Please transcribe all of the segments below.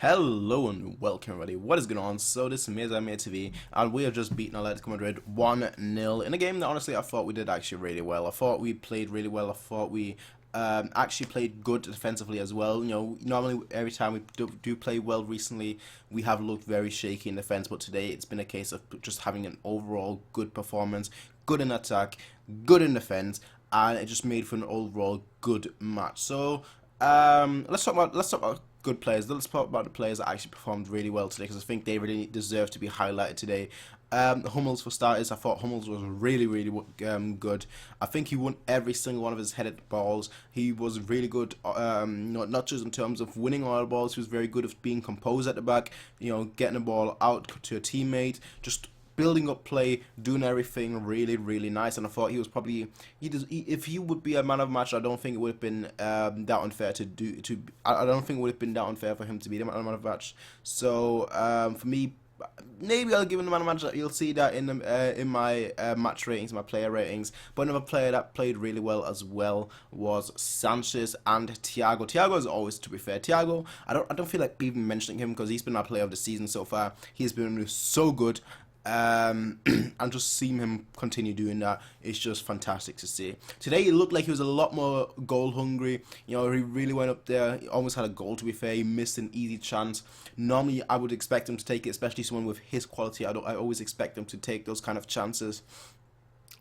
Hello and welcome everybody, what is going on? So this is MiaSanMiaTV and we have just beaten Atletico Madrid 1-0 in a game that honestly I thought we did actually really well. I thought we played really well. I thought we actually played good defensively as well. You know, normally every time we do play well recently, we have looked very shaky in defense, but today it's been a case of just having an overall good performance, good in attack, good in defense, and it just made for an overall good match. So let's talk about good players. Let's talk about the players that actually performed really well today, because I think they really deserve to be highlighted today. Hummels for starters. I thought Hummels was really good. I think he won every single one of his headed balls. He was really good, not just in terms of winning all the balls. He was very good at being composed at the back, you know, getting the ball out to a teammate, just building up play, doing everything really nice. And I thought he was probably if he would be a man of the match, I don't think it would have been that unfair I don't think it would have been that unfair for him to be the man of the match. So for me, maybe I'll give him the man of the match. You'll see that in my match ratings, my player ratings. But another player that played really well as well was Sanchez and Thiago. Thiago is always, to be fair, Thiago, I don't feel like even mentioning him because he's been my player of the season so far. He's been so good. And just seeing him continue doing that is just fantastic to see. Today it looked like he was a lot more goal hungry. You know, he really went up there. He almost had a goal, to be fair. He missed an easy chance. Normally I would expect him to take it, especially someone with his quality. I always expect him to take those kind of chances.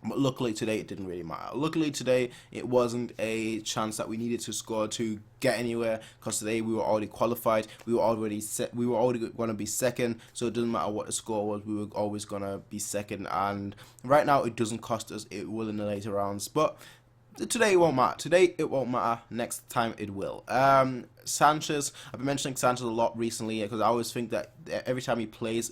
But luckily today it didn't really matter. Luckily today it wasn't a chance that we needed to score to get anywhere, because today we were already qualified. We were already going to be second, so it doesn't matter what the score was. We were always going to be second, and right now it doesn't cost us. It will in the later rounds, but today it won't matter. Today it won't matter. Next time it will. Sanchez, I've been mentioning Sanchez a lot recently because I always think that every time he plays,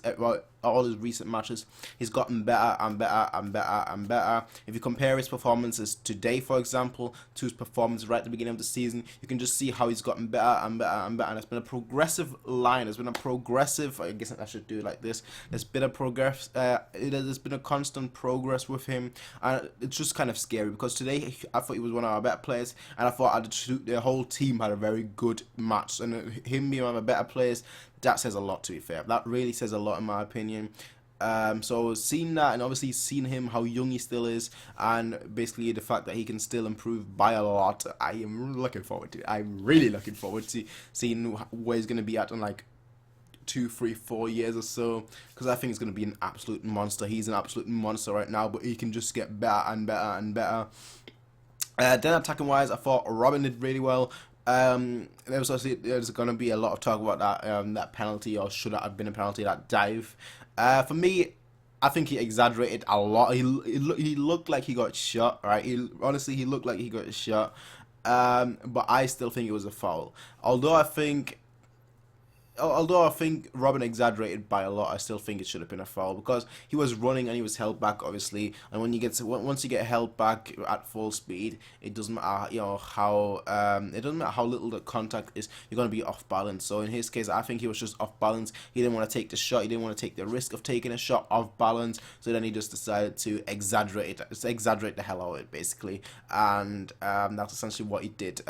all his recent matches, he's gotten better and better. If you compare his performances today, for example, to his performance right at the beginning of the season, you can just see how he's gotten better and better. And it's been a progressive line. It's been a progressive. I guess I should do it like this. There's been a progress. There's been a constant progress with him, and it's just kind of scary because today I thought he was one of our better players, and I thought the whole team had a very good match, and him being one of the better players, that says a lot, to be fair. That really says a lot in my opinion. So seeing that, and obviously seeing him, how young he still is, and basically the fact that he can still improve by a lot, I am looking forward to it. I'm really looking forward to seeing where he's going to be at in like 2, 3, 4 years or so, because I think he's going to be an absolute monster. He's an absolute monster right now, but he can just get better and better. Then attacking wise, I thought Robin did really well. There's going to be a lot of talk about that penalty, or should it have been a penalty, that dive. For me, I think he exaggerated a lot. He looked like he got shot, right? Honestly, he looked like he got shot. But I still think it was a foul. Although I think Robin exaggerated by a lot, I still think it should have been a foul because he was running and he was held back, obviously. And when once you get held back at full speed, it doesn't matter, you know, how little the contact is. You're going to be off balance. So in his case, I think he was just off balance. He didn't want to take the shot. He didn't want to take the risk of taking a shot off balance. So then he just decided to exaggerate the hell out of it, basically. And that's essentially what he did.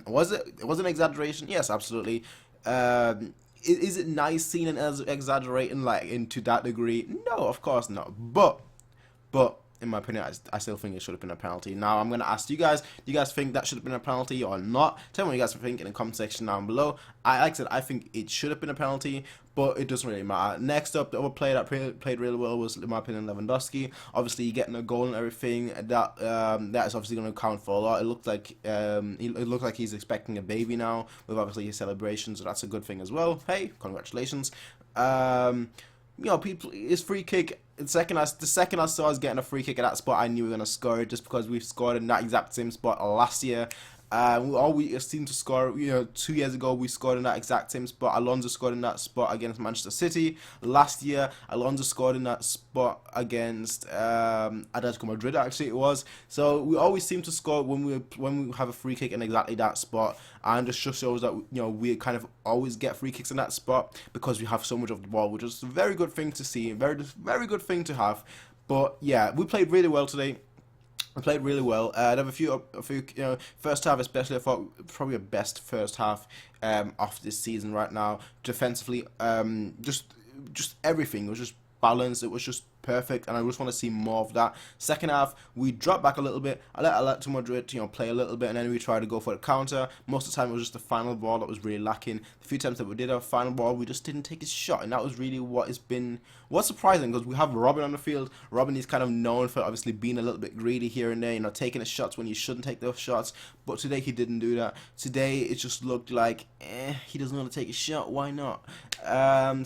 Was it an exaggeration? Yes, absolutely. Is it nice seeing it as exaggerating like into that degree? No, of course not. But in my opinion, I still think it should have been a penalty. Now I'm gonna ask you guys: do you guys think that should have been a penalty or not? Tell me what you guys think in the comment section down below. Like I said, I think it should have been a penalty, but it doesn't really matter. Next up, the other player that played really well was, in my opinion, Lewandowski. Obviously, getting a goal and everything, that is obviously going to count for a lot. It looked like he's expecting a baby now, with obviously his celebrations, so that's a good thing as well. Hey, congratulations. You know, his free kick. The second I saw us getting a free kick at that spot, I knew we were gonna score it, just because we've scored in that exact same spot last year. We seem to score. You know, 2 years ago we scored in that exact same spot. Alonso scored in that spot against Manchester City. Last year, Alonso scored in that spot against Atletico Madrid. Actually, it was. So we always seem to score when we have a free kick in exactly that spot, and it just shows that, you know, we kind of always get free kicks in that spot because we have so much of the ball, which is a very good thing to see, very good thing to have. But yeah, we played really well today. I played really well. I have a few, first half especially. I thought probably the best first half of this season right now. Defensively, just everything was just balanced. It was just perfect, and I just want to see more of that. Second half, we dropped back a little bit. I let Atletico Madrid, play a little bit, and then we tried to go for the counter. Most of the time, it was just the final ball that was really lacking. The few times that we did have a final ball, we just didn't take a shot, and that was really what's surprising, because we have Robin on the field. Robin is kind of known for obviously being a little bit greedy here and there, taking the shots when you shouldn't take those shots. But today he didn't do that. Today it just looked like he doesn't want to take a shot. Why not?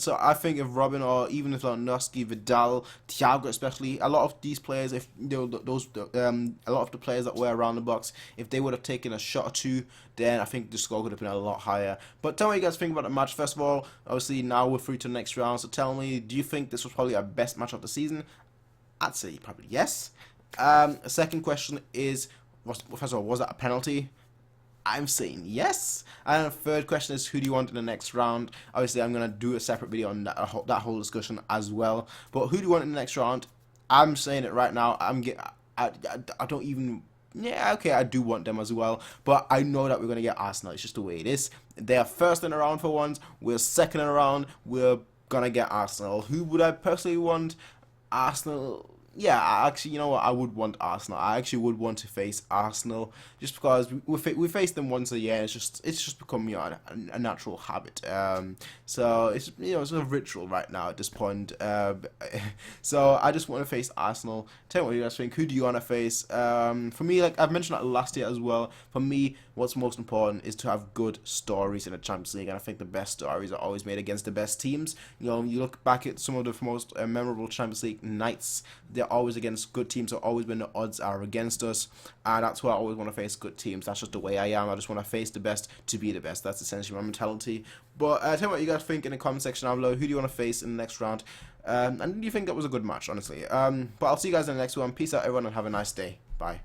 So I think if Robin, or even if Lewandowski, Vidal, Thiago especially, a lot of these players, if a lot of the players that were around the box, if they would have taken a shot or two, then I think the score could have been a lot higher. But tell me what you guys think about the match. First of all, obviously now we're through to the next round, so tell me, do you think this was probably our best match of the season? I'd say probably yes. Second question is, first of all, was that a penalty? I'm saying yes. And the third question is, who do you want in the next round? Obviously, I'm going to do a separate video on that whole discussion as well. But who do you want in the next round? I'm saying it right now. I don't even... Yeah, okay, I do want them as well. But I know that we're going to get Arsenal. It's just the way it is. They are first in the round for once. We're second in the round. We're going to get Arsenal. Who would I personally want? Arsenal... Yeah, actually, you know what? I would want Arsenal. I actually would want to face Arsenal, just because we face them once a year. It's just become a natural habit. So it's it's a ritual right now at this point. So I just want to face Arsenal. Tell me what you guys think. Who do you want to face? For me, like I've mentioned that last year as well. For me, what's most important is to have good stories in the Champions League, and I think the best stories are always made against the best teams. You look back at some of the most memorable Champions League nights. They're always against good teams. Are always when the odds are against us, and that's why I always want to face good teams. That's just the way I am. I just want to face the best to be the best. That's essentially my mentality. But tell me what you guys think in the comment section down below. Who do you want to face in the next round? And do you think that was a good match, honestly? But I'll see you guys in the next one. Peace out, everyone, and have a nice day. Bye.